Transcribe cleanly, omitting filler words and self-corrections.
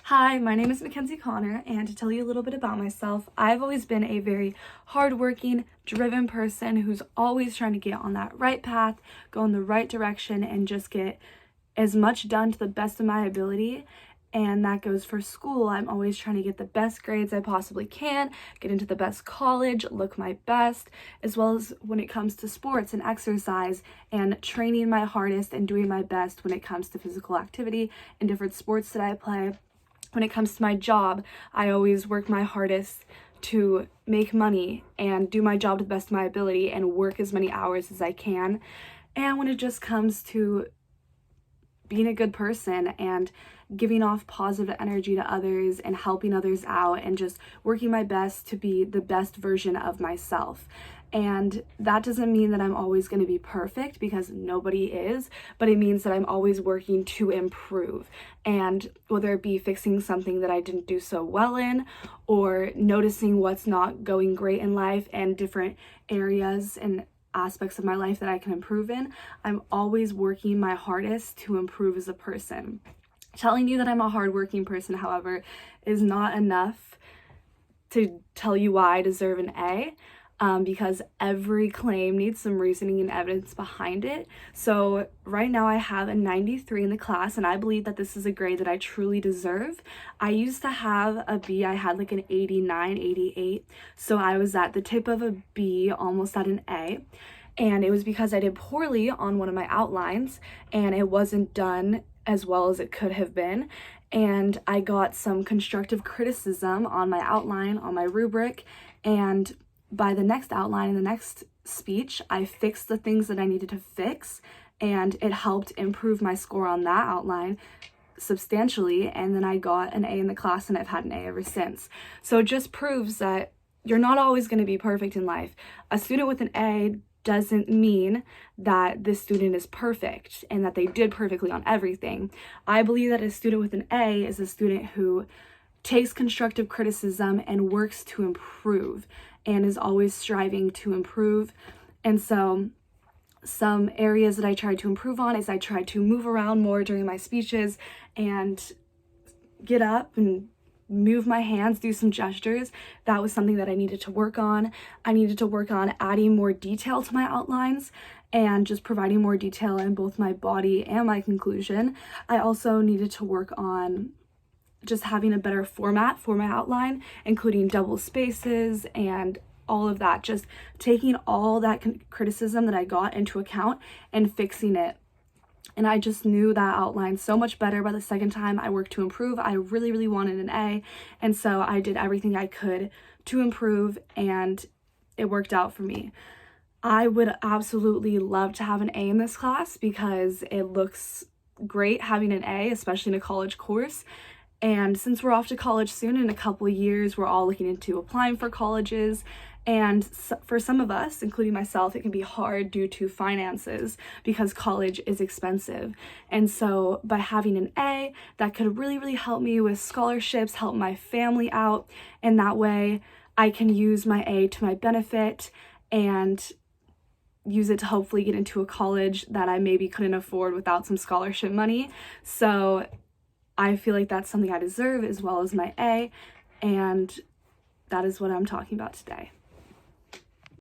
Hi, my name is Mackenzie Connor, and to tell you a little bit about myself, I've always been a very hardworking, driven person who's always trying to get on that right path, go in the right direction, and just get as much done to the best of my ability. And that goes for school. I'm always trying to get the best grades I possibly can, get into the best college, look my best, as well as when it comes to sports and exercise and training my hardest and doing my best when it comes to physical activity and different sports that I play. When it comes to my job, I always work my hardest to make money and do my job to the best of my ability and work as many hours as I can. And when it just comes to being a good person and giving off positive energy to others and helping others out and just working my best to be the best version of myself. And that doesn't mean that I'm always going to be perfect, because nobody is, but it means that I'm always working to improve. And whether it be fixing something that I didn't do so well in, or noticing what's not going great in life and different areas and aspects of my life that I can improve in, I'm always working my hardest to improve as a person. Telling you that I'm a hardworking person, however, is not enough to tell you why I deserve an A. Because every claim needs some reasoning and evidence behind it. So right now I have a 93 in the class, and I believe that this is a grade that I truly deserve. I used to have a B. I had like an 89, 88. So I was at the tip of a B, almost at an A. And it was because I did poorly on one of my outlines, and it wasn't done as well as it could have been. And I got some constructive criticism on my outline, on my rubric, and by the next outline in the next speech, I fixed the things that I needed to fix, and it helped improve my score on that outline substantially. And then I got an A in the class, and I've had an A ever since. So it just proves that you're not always going to be perfect in life. A student with an A doesn't mean that this student is perfect and that they did perfectly on everything. I believe that a student with an A is a student who takes constructive criticism and works to improve and is always striving to improve. And so some areas that I tried to improve on is I tried to move around more during my speeches and get up and move my hands, do some gestures. That was something that I needed to work on. I needed to work on adding more detail to my outlines and just providing more detail in both my body and my conclusion. I also needed to work on just having a better format for my outline, including double spaces and all of that, just taking all that criticism that I got into account and fixing it. And I just knew that outline so much better by the second time I worked to improve. I really, really wanted an A, and so I did everything I could to improve, and it worked out for me. I would absolutely love to have an A in this class because it looks great having an A, especially in a college course. And since we're off to college soon, in a couple of years, we're all looking into applying for colleges. And for some of us, including myself, it can be hard due to finances because college is expensive. And so by having an A, that could really, really help me with scholarships, help my family out. And that way I can use my A to my benefit and use it to hopefully get into a college that I maybe couldn't afford without some scholarship money. So I feel like that's something I deserve, as well as my A, and that is what I'm talking about today.